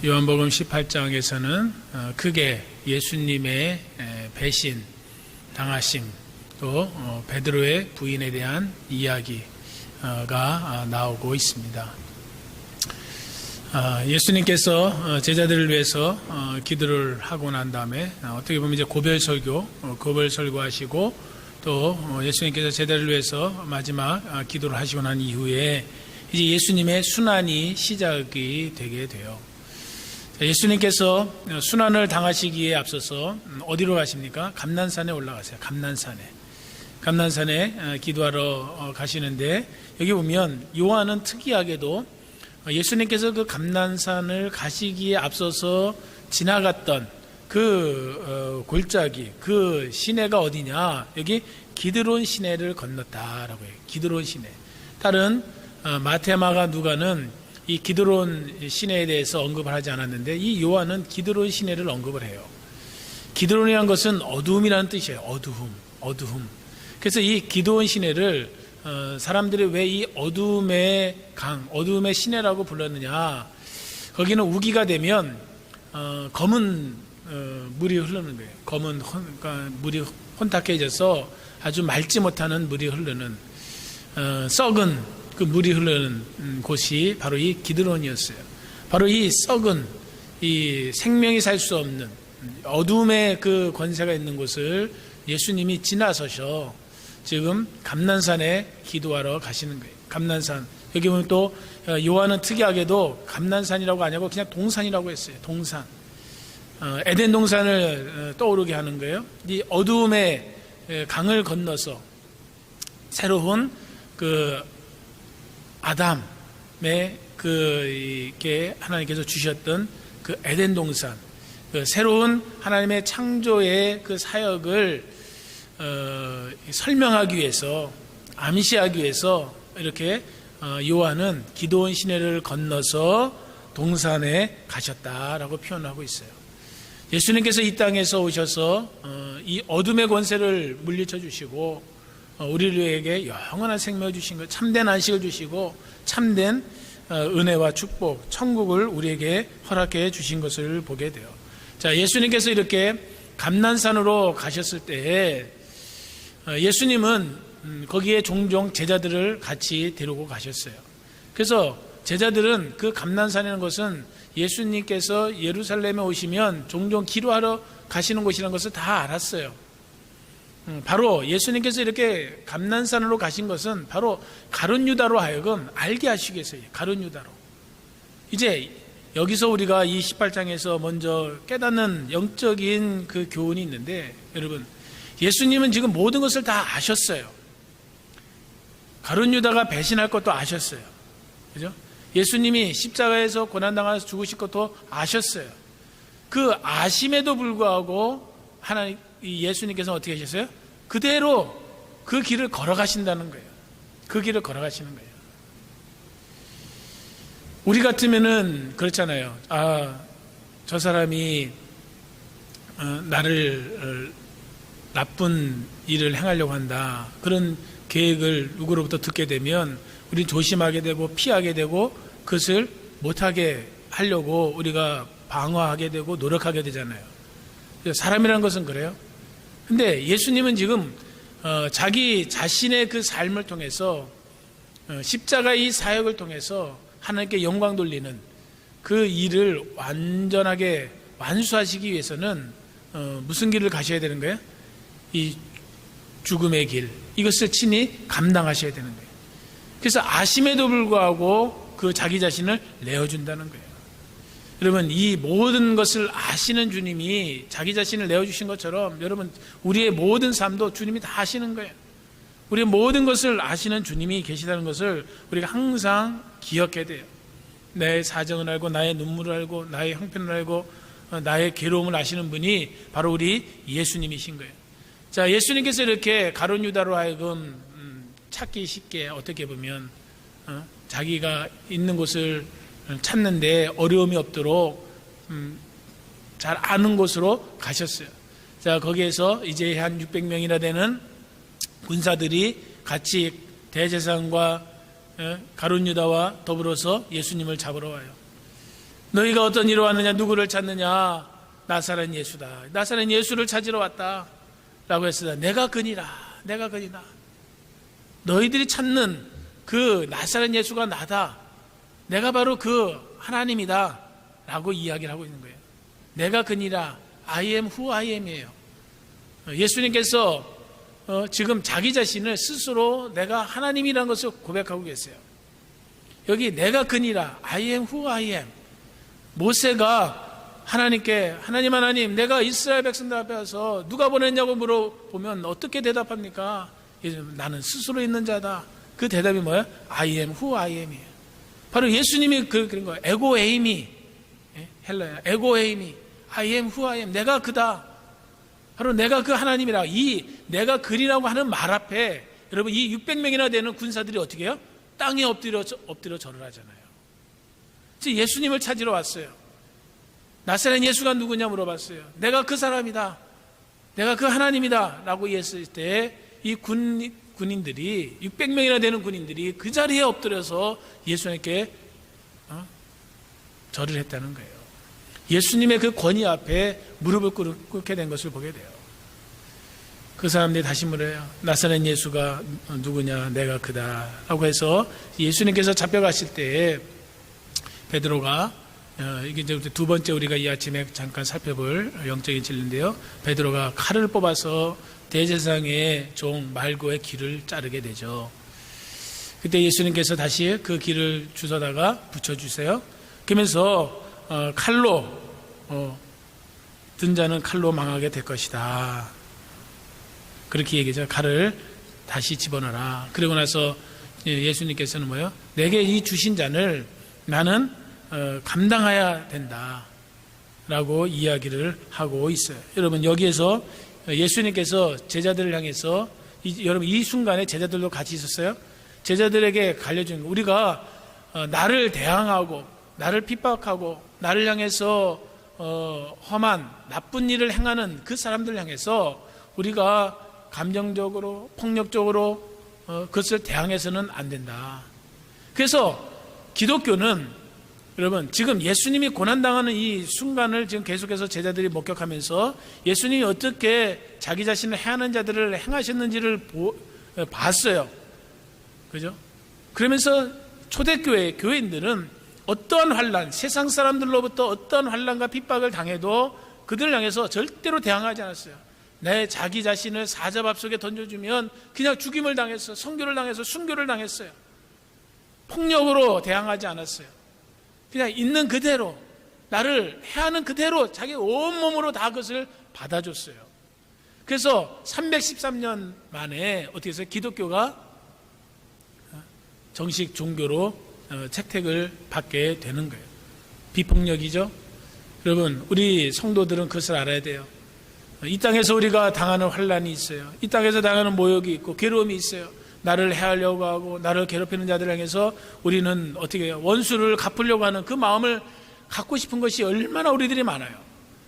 요한복음 18장에서는 크게 예수님의 배신, 당하심, 또 베드로의 부인에 대한 이야기가 나오고 있습니다. 예수님께서 제자들을 위해서 기도를 하고 난 다음에 어떻게 보면 이제 고별 설교하시고 또 예수님께서 제자들을 위해서 마지막 기도를 하시고 난 이후에 이제 예수님의 순환이 시작이 되게 돼요. 예수님께서 순환을 당하시기에 앞서서 어디로 가십니까? 감난산에 올라가세요. 감난산에 기도하러 가시는데, 여기 보면 요한은 특이하게도 예수님께서 그 감난산을 가시기에 앞서서 지나갔던 그 골짜기, 그 시내가 어디냐? 여기 기드론 시내를 건넜다라고 해요. 기드론 시내. 다른 마태, 마가, 누가는 이 기드론 시내에 대해서 언급을 하지 않았는데, 이 요한은 기드론 시내를 언급을 해요. 기드론이라는 것은 어두움이라는 뜻이에요. 어두움. 그래서 이 기드론 시내를 사람들이 왜 이 어두움의 강, 어두움의 시내라고 불렀느냐? 거기는 우기가 되면 검은 물이 흐르는 거예요. 그러니까 물이 혼탁해져서 아주 맑지 못하는 물이 흐르는, 썩은 그 물이 흐르는 곳이 바로 이 기드론이었어요. 바로 이 썩은, 이 생명이 살 수 없는 어둠의 그 권세가 있는 곳을 예수님이 지나서셔 지금 감난산에 기도하러 가시는 거예요. 감난산. 여기 보면 또 요한은 특이하게도 감난산이라고 안 하고 그냥 동산이라고 했어요. 동산. 에덴 동산을 떠오르게 하는 거예요. 이 어두움의 강을 건너서 새로운 그 아담의 이렇게 하나님께서 주셨던 그 에덴 동산, 그 새로운 하나님의 창조의 그 사역을 설명하기 위해서, 암시하기 위해서 이렇게 요한은 기드론 시내를 건너서 동산에 가셨다라고 표현하고 있어요. 예수님께서 이 땅에서 오셔서 이 어둠의 권세를 물리쳐 주시고 우리에게 영원한 생명을 주신 것, 참된 안식을 주시고 참된 은혜와 축복, 천국을 우리에게 허락해 주신 것을 보게 돼요. 자, 예수님께서 이렇게 감난산으로 가셨을 때에 예수님은 거기에 종종 제자들을 같이 데리고 가셨어요. 그래서 제자들은 그 감난산이라는 것은 예수님께서 예루살렘에 오시면 종종 기도하러 가시는 곳이라는 것을 다 알았어요. 바로 예수님께서 이렇게 감난산으로 가신 것은 바로 가룟 유다로 하여금 알게 하시기 위해서요. 가룟 유다로. 이제 여기서 우리가 이 18장에서 먼저 깨닫는 영적인 그 교훈이 있는데, 여러분, 예수님은 지금 모든 것을 다 아셨어요. 가룟 유다가 배신할 것도 아셨어요. 그죠? 예수님이 십자가에서 고난당하셔서 죽으실 것도 아셨어요. 그 아심에도 불구하고 하나님, 예수님께서 어떻게 하셨어요? 그대로 그 길을 걸어가신다는 거예요. 그 길을 걸어가시는 거예요. 우리 같으면은 그렇잖아요. 저 사람이 나를 나쁜 일을 행하려고 한다. 그런 계획을 누구로부터 듣게 되면 우리 조심하게 되고 피하게 되고 그것을 못하게 하려고 우리가 방어하게 되고 노력하게 되잖아요. 사람이라는 것은 그래요. 근데 예수님은 지금 자기 자신의 그 삶을 통해서 십자가의 이 사역을 통해서 하나님께 영광 돌리는 그 일을 완전하게 완수하시기 위해서는 무슨 길을 가셔야 되는 거예요? 이 죽음의 길, 이것을 친히 감당하셔야 되는 거예요. 그래서 아심에도 불구하고 그 자기 자신을 내어준다는 거예요. 여러분, 이 모든 것을 아시는 주님이 자기 자신을 내어주신 것처럼 여러분, 우리의 모든 삶도 주님이 다 아시는 거예요. 우리의 모든 것을 아시는 주님이 계시다는 것을 우리가 항상 기억해야 돼요. 나의 사정을 알고 나의 눈물을 알고 나의 형편을 알고 나의 괴로움을 아시는 분이 바로 우리 예수님이신 거예요. 자, 예수님께서 이렇게 가룟 유다로 하여금 찾기 쉽게, 어떻게 보면 자기가 있는 곳을 찾는데 어려움이 없도록 잘 아는 곳으로 가셨어요. 자, 거기에서 이제 한 600명이나 되는 군사들이 같이 대제사장과 가룟 유다와 더불어서 예수님을 잡으러 와요. 너희가 어떤 일로 왔느냐? 누구를 찾느냐? 나사렛 예수다. 나사렛 예수를 찾으러 왔다 라고 했으나 내가 그니라. 내가 그니라. 너희들이 찾는 그 나사렛 예수가 나다. 내가 바로 그 하나님이다 라고 이야기를 하고 있는 거예요. 내가 그니라. I am who I am이에요. 예수님께서 지금 자기 자신을 스스로 내가 하나님이라는 것을 고백하고 계세요. 여기 내가 그니라. I am who I am. 모세가 하나님께 하나님 내가 이스라엘 백성들 앞에 와서 누가 보냈냐고 물어보면 어떻게 대답합니까? 나는 스스로 있는 자다. 그 대답이 뭐예요? I am who I am이에요. 바로 예수님이 그런 거예요. 에고 에이미. 헬라야. 에고 에이미. I am who I am. 내가 그다. 바로 내가 그 하나님이라. 이 내가 그리라고 하는 말 앞에 여러분 이 600명이나 되는 군사들이 어떻게 해요? 땅에 엎드려 절을 하잖아요. 예수님을 찾으러 왔어요. 나사렛 예수가 누구냐 물어봤어요. 내가 그 사람이다. 내가 그 하나님이다 라고 했을 때 이 군인들이 600명이나 되는 군인들이 그 자리에 엎드려서 예수님께 절을 했다는 거예요. 예수님의 그 권위 앞에 무릎을 꿇게 된 것을 보게 돼요. 그 사람들이 다시 물어요. 나사렛 예수가 누구냐? 내가 그다 라고 해서 예수님께서 잡혀가실 때에 베드로가 이게 이제 두 번째 우리가 이 아침에 잠깐 살펴볼 영적인 진리인데요. 베드로가 칼을 뽑아서 대제사장의 종 말고의 귀를 자르게 되죠. 그때 예수님께서 다시 그 귀를 주워다가 붙여주세요. 그러면서 칼로 든 자는 칼로 망하게 될 것이다. 그렇게 얘기하죠. 칼을 다시 집어넣어라. 그러고 나서 예수님께서는 뭐예요? 내게 이 주신 잔을 나는 감당해야 된다 라고 이야기를 하고 있어요. 여러분 여기에서 예수님께서 제자들을 향해서 여러분 이 순간에 제자들도 같이 있었어요. 제자들에게 가르쳐준 거, 우리가 나를 대항하고 나를 핍박하고 나를 향해서 험한 나쁜 일을 행하는 그 사람들 향해서 우리가 감정적으로 폭력적으로 그것을 대항해서는 안 된다. 그래서 기독교는 여러분 지금 예수님이 고난당하는 이 순간을 지금 계속해서 제자들이 목격하면서 예수님이 어떻게 자기 자신을 해하는 자들을 행하셨는지를 봤어요. 그죠? 그러면서 초대교회 교인들은 어떠한 환난, 세상 사람들로부터 어떠한 환난과 핍박을 당해도 그들을 향해서 절대로 대항하지 않았어요. 내 자기 자신을 사자밥 속에 던져주면 그냥 죽임을 당했어요. 선교를 당해서 순교를 당했어요. 폭력으로 대항하지 않았어요. 그냥 있는 그대로 나를 해하는 그대로 자기 온몸으로 다 그것을 받아줬어요. 그래서 313년 만에 어떻게 해서 기독교가 정식 종교로 채택을 받게 되는 거예요. 비폭력이죠. 여러분 우리 성도들은 그것을 알아야 돼요. 이 땅에서 우리가 당하는 환난이 있어요. 이 땅에서 당하는 모욕이 있고 괴로움이 있어요. 나를 해하려고 하고 나를 괴롭히는 자들을 향해서 우리는 어떻게 해요? 원수를 갚으려고 하는 그 마음을 갖고 싶은 것이 얼마나 우리들이 많아요.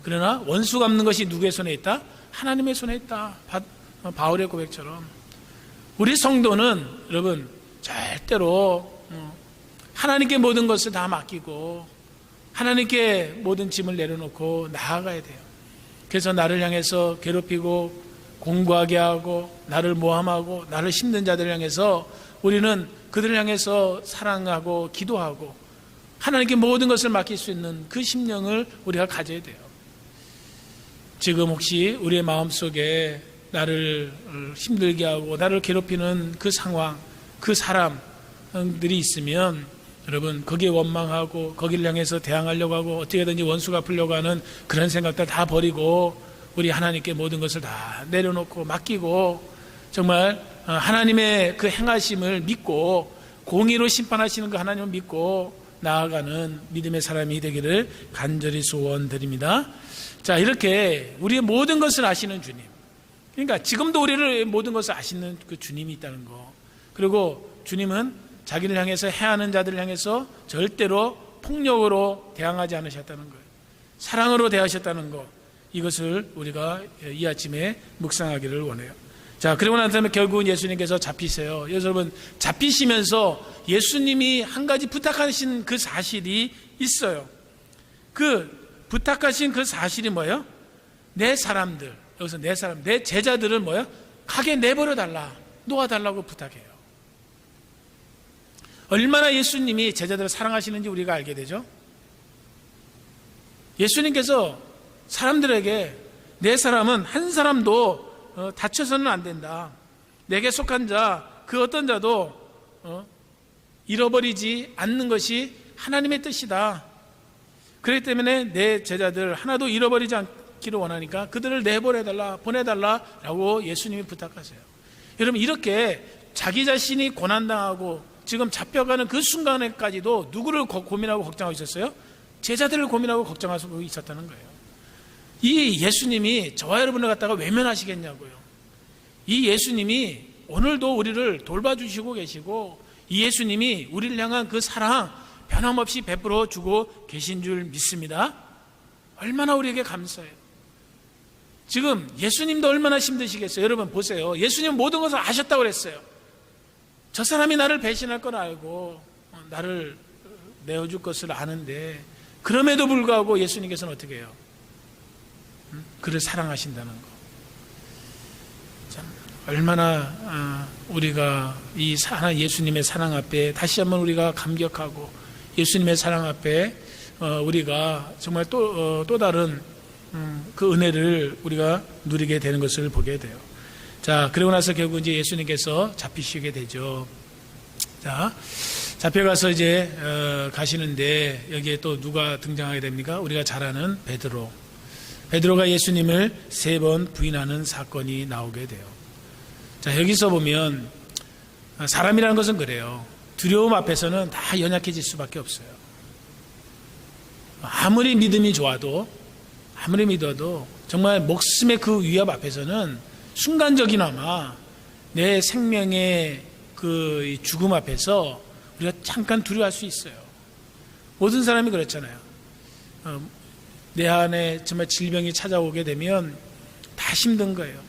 그러나 원수 갚는 것이 누구의 손에 있다? 하나님의 손에 있다. 바울의 고백처럼 우리 성도는 여러분 절대로 하나님께 모든 것을 다 맡기고 하나님께 모든 짐을 내려놓고 나아가야 돼요. 그래서 나를 향해서 괴롭히고 공고하게 하고 나를 모함하고 나를 힘든 자들을 향해서 우리는 그들을 향해서 사랑하고 기도하고 하나님께 모든 것을 맡길 수 있는 그 심령을 우리가 가져야 돼요. 지금 혹시 우리의 마음속에 나를 힘들게 하고 나를 괴롭히는 그 상황, 그 사람들이 있으면 여러분 거기에 원망하고 거기를 향해서 대항하려고 하고 어떻게든지 원수 갚으려고 하는 그런 생각들 다 버리고 우리 하나님께 모든 것을 다 내려놓고 맡기고 정말 하나님의 그 행하심을 믿고 공의로 심판하시는 그 하나님을 믿고 나아가는 믿음의 사람이 되기를 간절히 소원드립니다. 자, 이렇게 우리의 모든 것을 아시는 주님, 그러니까 지금도 우리를 모든 것을 아시는 그 주님이 있다는 거, 그리고 주님은 자기를 향해서 해하는 자들을 향해서 절대로 폭력으로 대항하지 않으셨다는 거예요. 사랑으로 대하셨다는 거, 이것을 우리가 이 아침에 묵상하기를 원해요. 자, 그리고 난 다음에 결국은 예수님께서 잡히세요. 여러분, 잡히시면서 예수님이 한 가지 부탁하신 그 사실이 있어요. 그 부탁하신 그 사실이 뭐예요? 내 사람들, 여기서 내 사람, 내 제자들을 뭐예요? 가게 내버려 달라, 놓아달라고 부탁해요. 얼마나 예수님이 제자들을 사랑하시는지 우리가 알게 되죠. 예수님께서 사람들에게 내 사람은 한 사람도 다쳐서는 안 된다. 내게 속한 자, 그 어떤 자도 잃어버리지 않는 것이 하나님의 뜻이다. 그렇기 때문에 내 제자들 하나도 잃어버리지 않기를 원하니까 그들을 내보내달라, 보내달라라고 예수님이 부탁하세요. 여러분, 이렇게 자기 자신이 고난당하고 지금 잡혀가는 그 순간에까지도 누구를 고민하고 걱정하고 있었어요? 제자들을 고민하고 걱정하고 있었다는 거예요. 이 예수님이 저와 여러분을 갖다가 외면하시겠냐고요. 이 예수님이 오늘도 우리를 돌봐주시고 계시고, 이 예수님이 우리를 향한 그 사랑 변함없이 베풀어 주고 계신 줄 믿습니다. 얼마나 우리에게 감사해요. 지금 예수님도 얼마나 힘드시겠어요. 여러분 보세요. 예수님 모든 것을 아셨다고 그랬어요. 저 사람이 나를 배신할 걸 알고 나를 내어줄 것을 아는데, 그럼에도 불구하고 예수님께서는 어떻게 해요? 그를 사랑하신다는 거. 참 얼마나 우리가 이 예수님의 사랑 앞에 다시 한번 우리가 감격하고, 예수님의 사랑 앞에 우리가 정말 또 다른 그 은혜를 우리가 누리게 되는 것을 보게 돼요. 자, 그러고 나서 결국 이제 예수님께서 잡히시게 되죠. 자, 잡혀가서 이제 가시는데 여기에 또 누가 등장하게 됩니까? 우리가 잘 아는 베드로. 베드로가 예수님을 3번 부인하는 사건이 나오게 돼요. 자, 여기서 보면 사람이라는 것은 그래요. 두려움 앞에서는 다 연약해질 수밖에 없어요. 아무리 믿음이 좋아도, 아무리 믿어도 정말 목숨의 그 위협 앞에서는 순간적이나마 내 생명의 그 죽음 앞에서 우리가 잠깐 두려워할 수 있어요. 모든 사람이 그렇잖아요. 내 안에 정말 질병이 찾아오게 되면 다 힘든 거예요.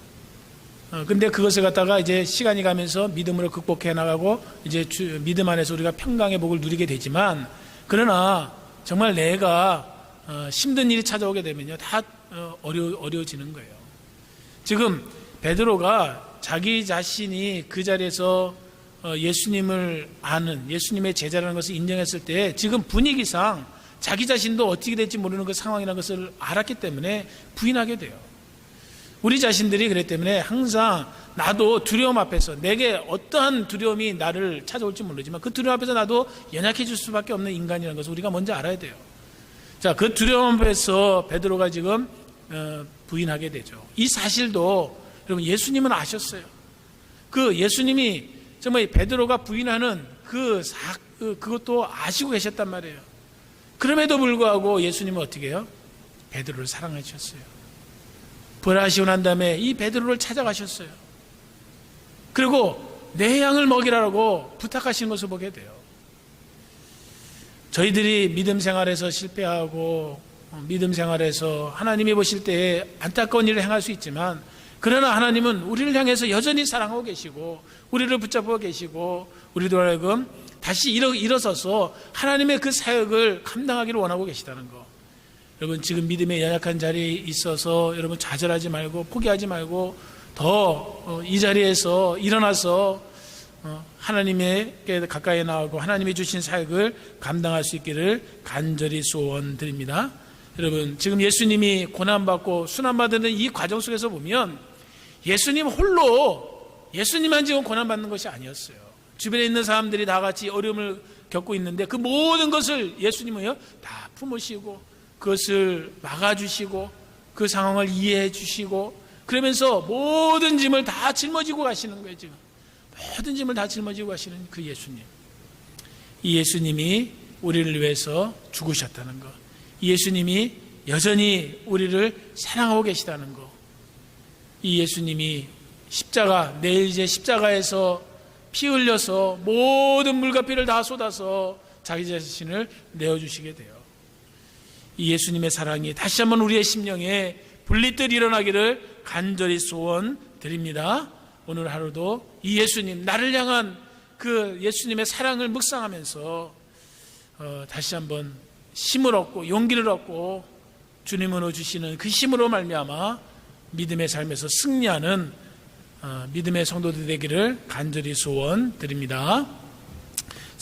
근데 그것을 갖다가 이제 시간이 가면서 믿음으로 극복해 나가고 이제 믿음 안에서 우리가 평강의 복을 누리게 되지만, 그러나 정말 내가 힘든 일이 찾아오게 되면요, 다 어려워지는 거예요. 지금 베드로가 자기 자신이 그 자리에서 예수님을 아는, 예수님의 제자라는 것을 인정했을 때 지금 분위기상 자기 자신도 어떻게 될지 모르는 그 상황이라는 것을 알았기 때문에 부인하게 돼요. 우리 자신들이 그랬기 때문에 항상 나도 두려움 앞에서, 내게 어떠한 두려움이 나를 찾아올지 모르지만 그 두려움 앞에서 나도 연약해질 수밖에 없는 인간이라는 것을 우리가 먼저 알아야 돼요. 자, 그 두려움 앞에서 베드로가 지금 부인하게 되죠. 이 사실도 여러분 예수님은 아셨어요. 그 예수님이 정말 베드로가 부인하는 그것도 아시고 계셨단 말이에요. 그럼에도 불구하고 예수님은 어떻게 해요? 베드로를 사랑해 주셨어요. 부활하시고 난 다음에 이 베드로를 찾아가셨어요. 그리고 내 양을 먹이라고 부탁하시는 것을 보게 돼요. 저희들이 믿음 생활에서 실패하고 믿음 생활에서 하나님이 보실 때에 안타까운 일을 행할 수 있지만, 그러나 하나님은 우리를 향해서 여전히 사랑하고 계시고 우리를 붙잡고 계시고 우리도 하여금 다시 일어서서 하나님의 그 사역을 감당하기를 원하고 계시다는 거. 여러분, 지금 믿음의 연약한 자리에 있어서 여러분 좌절하지 말고 포기하지 말고 더 이 자리에서 일어나서 하나님께 가까이 나가고 하나님이 주신 사역을 감당할 수 있기를 간절히 소원드립니다. 여러분, 지금 예수님이 고난받고 순환받는 이 과정 속에서 보면 예수님 홀로, 예수님만 지금 고난받는 것이 아니었어요. 주변에 있는 사람들이 다 같이 어려움을 겪고 있는데 그 모든 것을 예수님은요 다 품으시고 그것을 막아주시고 그 상황을 이해해 주시고, 그러면서 모든 짐을 다 짊어지고 가시는 거예요. 지금 모든 짐을 다 짊어지고 가시는 그 예수님. 이 예수님이 우리를 위해서 죽으셨다는 것, 이 예수님이 여전히 우리를 사랑하고 계시다는 것, 이 예수님이 십자가, 내일 이제 십자가에서 피 흘려서 모든 물과 피를 다 쏟아서 자기 자신을 내어주시게 돼요. 이 예수님의 사랑이 다시 한번 우리의 심령에 불릿듯 일어나기를 간절히 소원드립니다. 오늘 하루도 이 예수님, 나를 향한 그 예수님의 사랑을 묵상하면서 다시 한번 힘을 얻고 용기를 얻고 주님으로 주시는 그 힘으로 말미암아 믿음의 삶에서 승리하는 믿음의 성도들 되기를 간절히 소원드립니다.